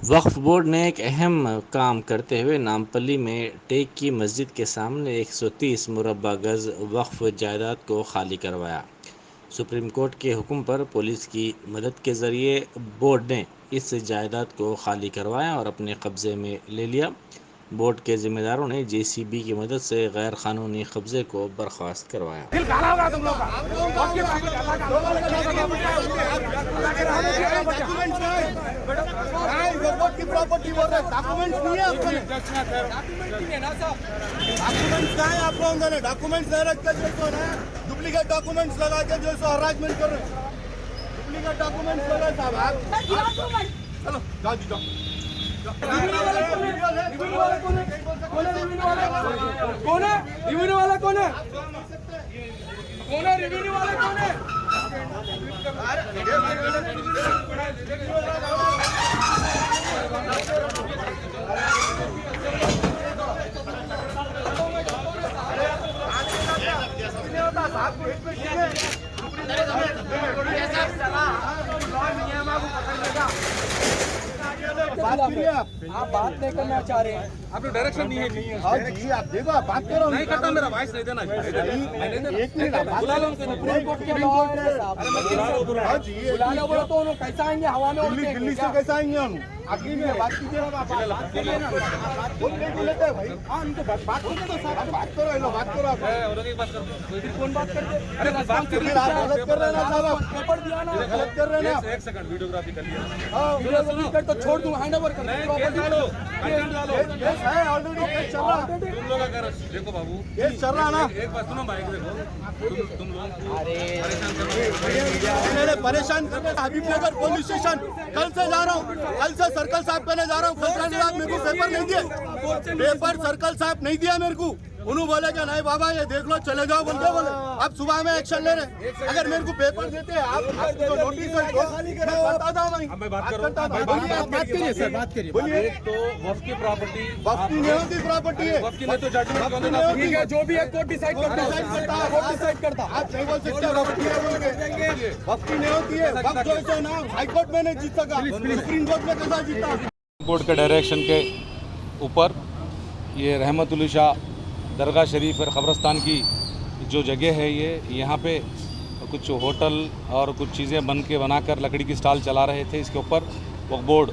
वक्फ board ने एक अहम काम करते हुए नामपल्ली में टेक की मस्जिद के सामने 130 मुरब्बा गज वक्फ जायदाद को खाली करवाया। सुप्रीम कोर्ट के हुक्म पर पुलिस की मदद के जरिए बोर्ड ने इस जायदाद को खाली करवाया और अपने कब्जे में ले लिया। बोर्ड के जिम्मेदारों ने जेसीबी की मदद से गैर कानूनी कब्जे को बर्खास्त करवाया। प्रॉपर्टी बोल रहे डॉक्यूमेंट्स नहीं है आपके डॉक्यूमेंट्स कहाँ है आप लोगों ने डॉक्यूमेंट्स नहीं रखते जो है डुप्लीकेट डॉक्यूमेंट्स लगा के जो हरासमेंट कर रहे हैं डुप्लीकेट डॉक्यूमेंट्स लगा साहब आप चलो जाओ जी जाओ कौन है रिव्यू वाला कौन है रिव्यू वाला कौन है आप बात नहीं करना चाह रहे हैं, आप लोग डायरेक्शन नहीं है। हाँ जी आप देखो आप बात करो नहीं करता, मेरा वॉइस नहीं देना। एक मिनट बुला लो सुप्रीम कोर्ट के लॉयर है साहब। हाँ जी बुला लो बोलो तो उन्होंने कैसा आएंगे, हवा में उड़ते हैं दिल्ली से क्या? कैसे आएंगे हम आगे में बात कीजिए ना बात करिए ना बोल नहीं लेते हैं भाई हाँ उनको बात करो तो साहब बात करो ये लो बात करो आप फिर कौन बात करते? अरे बात फिर आप गलत कर रहे हैं ना साहब पेपर दिया ना, गलत कर रहे हैं ना एक सेकंड वीडियोग्राफी कर लिया। हाँ वीडियोग्राफी कर तो छोड़ दूं, हैंड ओवर कर केस है ऑलरेडी केस चल रहा है तुम लोग अगर देखो बाबू, केस चल रहा है ना एक बात सुनो, बाइक देखो तुम लोग मैंने परेशान करके हबीबनगर पुलिस स्टेशन कल से जा रहा हूँ, कल से सर्कल साहब करने जा रहा हूँ। खसरा साहब मेरे को पेपर नहीं दिए, पेपर सर्कल साहब नहीं दिया मेरे को। उन्होंने बोले कि नहीं बाबा ये देख लो चले जाओ बोलते बोले अब सुबह में एक्शन ले रहे। अगर मेरे को पेपर देते आप तो नोटिस बताता हूँ मैं बात कर रहा हूँ। बोलिए आप बात करिए सर बात करिए बोलिए। एक तो वफ की प्रॉपर्टी, वक्त की नहीं होती प्रॉपर्टी है वफ की नहीं तो जजमेंट ठीक है, जो भी है कोर्ट डिसाइड करता है, कोर्ट डिसाइड करता है। आप नहीं बोल सकते प्रॉपर्टी है बोल के वक्त की नहीं होती है। वक्त जो है ना हाई कोर्ट में नहीं जीत सका, सुप्रीम कोर्ट में कैसा जीता। बोर्ड के डायरेक्शन के ऊपर ये रहमतुल शाह दरगाह शरीफ और क़ब्रस्तान की जो जगह है ये यहाँ पे कुछ होटल और कुछ चीज़ें बनाकर लकड़ी की स्टॉल चला रहे थे। इसके ऊपर वक्फ बोर्ड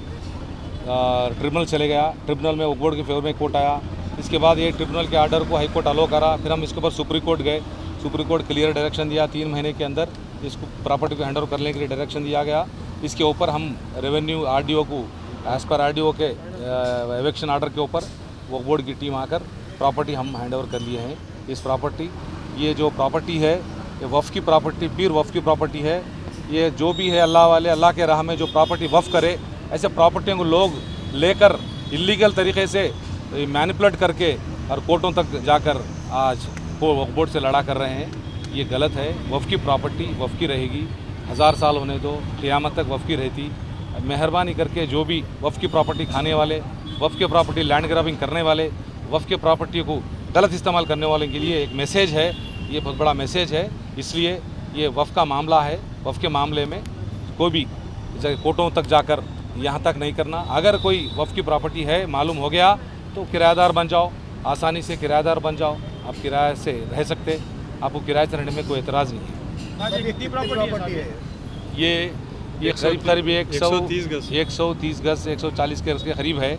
ट्रिब्यूनल चले गया, ट्रिब्यूनल में वक्फ बोर्ड के फेवर में कोर्ट आया। इसके बाद ये ट्रिब्यूनल के आर्डर को हाई कोर्ट अलो करा, फिर हम इसके ऊपर सुप्रीम कोर्ट गए। सुप्रीम कोर्ट क्लियर डायरेक्शन दिया 3 महीने के अंदर इसको प्रॉपर्टी को हैंड ओवर करने के लिए डायरेक्शन दिया गया। इसके ऊपर हम रेवेन्यू आरडीओ को एज़ पर आरडीओ के एविक्शन आर्डर के ऊपर वक्फ बोर्ड की टीम आकर प्रॉपर्टी हम हैंड ओवर कर लिए हैं। इस प्रॉपर्टी ये जो प्रॉपर्टी है ये वफ़ की प्रॉपर्टी, पीर वफ़ की प्रॉपर्टी है। ये जो भी है अल्लाह वाले अल्लाह के राह में जो प्रॉपर्टी वफ़ करे, ऐसे प्रॉपर्टियों को लोग लेकर इलीगल तरीके से मैनिपुलेट करके और कोर्टों तक जाकर आज वक्फ बोर्ड से लड़ा कर रहे हैं। ये गलत है। वफ़ की प्रॉपर्टी वफ़ की रहेगी, 1000 साल होने दो, क़यामत तक वफ़ की रहती। मेहरबानी करके जो भी वफ़ की प्रॉपर्टी खाने वाले, वफ़ की प्रॉपर्टी लैंड ग्रैबिंग करने वाले, वफ़ की प्रॉपर्टी को गलत इस्तेमाल करने वालों के लिए एक मैसेज है, ये बहुत बड़ा मैसेज है। इसलिए ये वफ़ का मामला है, वफ़ के मामले में कोई भी कोर्टों तक जाकर यहाँ तक नहीं करना। अगर कोई वफ़ की प्रॉपर्टी है मालूम हो गया तो किराएदार बन जाओ, आसानी से किराएदार बन जाओ, आप किराए से रह सकते, आपको किराए से रहने में कोई एतराज़ नहीं है। कितनी प्रॉपर्टी है ये करीब 130 गज 140 के करीब है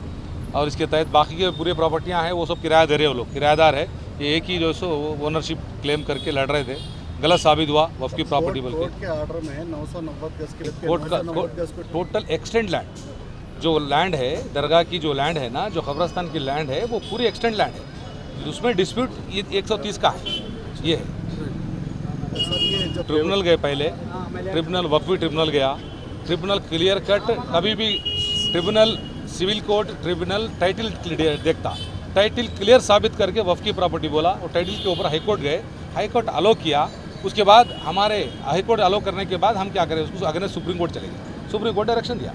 और इसके तहत बाकी के पूरे प्रॉपर्टियां हैं वो सब किराया दे रहे हो लोग, किराएदार है। ये एक ही जो सो ओनरशिप क्लेम करके लड़ रहे थे, गलत साबित हुआ वफ़ की प्रॉपर्टी बल्कि कोर्ट के ऑर्डर में 990 गज के कोर्ट का टोटल एक्सटेंड लैंड जो लैंड है, दरगाह की जो लैंड है ना, जो क़ब्रस्तान की लैंड है वो पूरी एक्सटेंड लैंड है। उसमें डिस्प्यूट ये 130 का है। ये है ट्रिब्यूनल गए पहले, ट्रिब्यूनल वक्फी ट्रिब्यूनल गया, ट्रिब्यूनल क्लियर कट, कभी भी tribunal civil court tribunal title देखता, टाइटल क्लियर साबित करके वफ़ की प्रॉपर्टी बोला और टाइटल के ऊपर हाई कोर्ट गए, हाई कोर्ट अलो किया। उसके बाद हमारे हाई कोर्ट अलो करने के बाद हम क्या करें, उसको अगेंस्ट सुप्रीम कोर्ट चले गए, सुप्रीम कोर्ट डायरेक्शन दिया।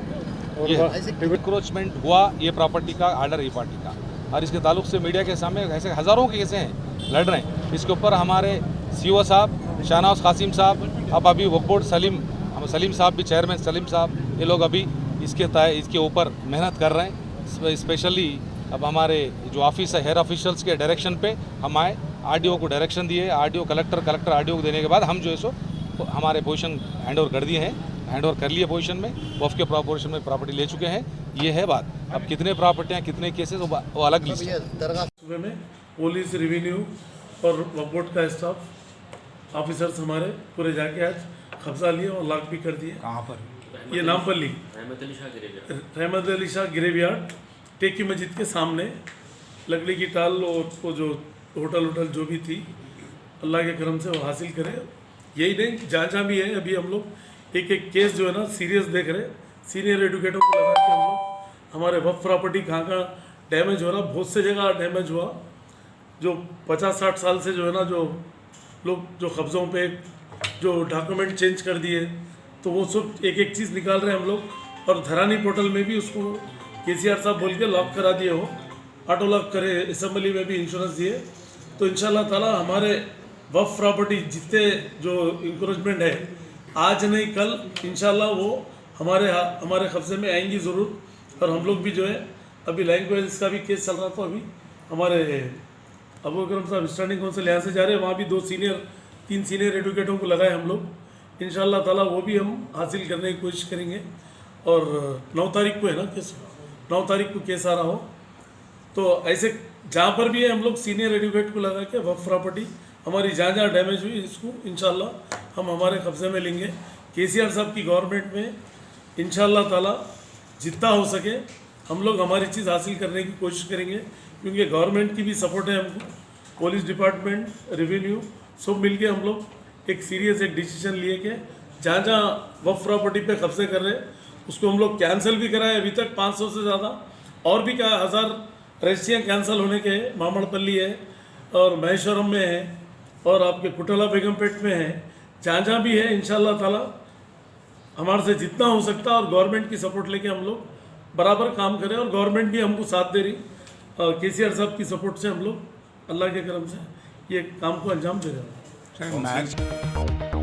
ये इंक्रोचमेंट हुआ, ये प्रॉपर्टी का आर्डर, ये पार्टी का, और इसके ताल्लुक से मीडिया के सामने ऐसे हज़ारों के केसें हैं लड़ रहे हैं। इसके ऊपर हमारे सीओ साहब शाहनवाज कासिम साहब, अब अभी वक्फ बोर्ड सलीम साहब भी चेयरमैन, सलीम साहब, ये लोग अभी इसके ऊपर मेहनत कर रहे हैं। स्पेशली अब हमारे जो ऑफिस है, हेयर ऑफिशियल्स के डायरेक्शन पे हम आए, आरडीओ को डायरेक्शन दिए, आरडीओ कलेक्टर आरडीओ को देने के बाद हम जो है सो हमारे पोजीशन हैंड ओवर कर दिए हैं, हैंड ओवर कर लिए पोजीशन में, वफ के प्रोपोर्शन में प्रॉपर्टी ले चुके हैं। ये है बात। अब कितने प्रॉपर्टियाँ कितने केसेस वो अलग लिस्ट है। सुबह में पुलिस, रेवेन्यू और वक्फ बोर्ड का स्टाफ ऑफिसर्स हमारे पूरे जाके आज कब्जा लिए और लॉक भी कर दिए। कहाँ पर? ये नामपल्ली रहमत अली शाह ग्रेवयार्ड टेकी मस्जिद के सामने लकड़ी की टाल और वो जो होटल जो भी थी, अल्लाह के करम से वो हासिल करे। यही नहीं, जहाँ भी है अभी हम लोग एक केस जो है ना सीरियस देख रहे, सीनियर एडवोकेटों को लगा के हम लोग हमारे वक्फ प्रॉपर्टी कहाँ डैमेज हो रहा, बहुत से जगह डैमेज हुआ, जो 50-60 साल से जो है ना जो लोग जो कब्ज़ों पे जो डॉक्यूमेंट चेंज कर दिए, तो वो सब एक चीज़ निकाल रहे हैं हम लोग। और धरानी पोर्टल में भी उसको केसीआर साहब बोल के लॉक करा दिए हो, ऑटो लॉक करे, असेंबली में भी इंश्योरेंस दिए। तो इंशाल्लाह ताला हमारे वक्फ प्रॉपर्टी जितने जो इंक्रोचमेंट है, आज नहीं कल इंशाल्लाह वो हमारे कब्जे में आएंगी ज़रूर। और हम लोग भी जो है अभी लैंग्वेज का भी केस चल रहा था, अभी हमारे अबू अकरम साहब स्टैंडिंग काउंसिल यहाँ से जा रहे हैं, वहाँ भी 3 सीनियर एडवोकेटों को लगाए हम लोग। इंशाल्लाह ताला वो भी हम हासिल करने की कोशिश करेंगे। और 9 तारीख को है ना केस, 9 तारीख को केस आ रहा हो, तो ऐसे जहाँ पर भी है हम लोग सीनियर एडवोकेट को लगा के वक्फ प्रॉपर्टी हमारी जहाँ डैमेज हुई इसको इंशाल्लाह हम हमारे कब्जे में लेंगे। केसीआर साहब की गवर्नमेंट में इंशाल्लाह ताला जितना हो सके हम लोग हमारी चीज़ हासिल करने की कोशिश करेंगे, क्योंकि गवर्नमेंट की भी सपोर्ट है हमको, पुलिस डिपार्टमेंट, रेवेन्यू सब मिलके हम लोग एक सीरियस डिसीजन लिए कि जहाँ वक्फ प्रॉपर्टी पे कब्जे कर रहे उसको हम लोग कैंसिल भी कराए। अभी तक 500 से ज़्यादा और भी 1000 रजिस्ट्रियाँ कैंसिल होने के हैं। मामड़पल्ली है और महेश्वरम में है और आपके कुटला बेगमपेट में है, जहाँ भी है इंशाल्लाह ताला हमारे से जितना हो सकता है और गवर्नमेंट की सपोर्ट लेके हम लोग बराबर काम करें। और गवर्नमेंट भी हमको साथ दे रही, केसीआर साहब की सपोर्ट से हम लोग अल्लाह के करम से ये काम को अंजाम दे रहे हैं।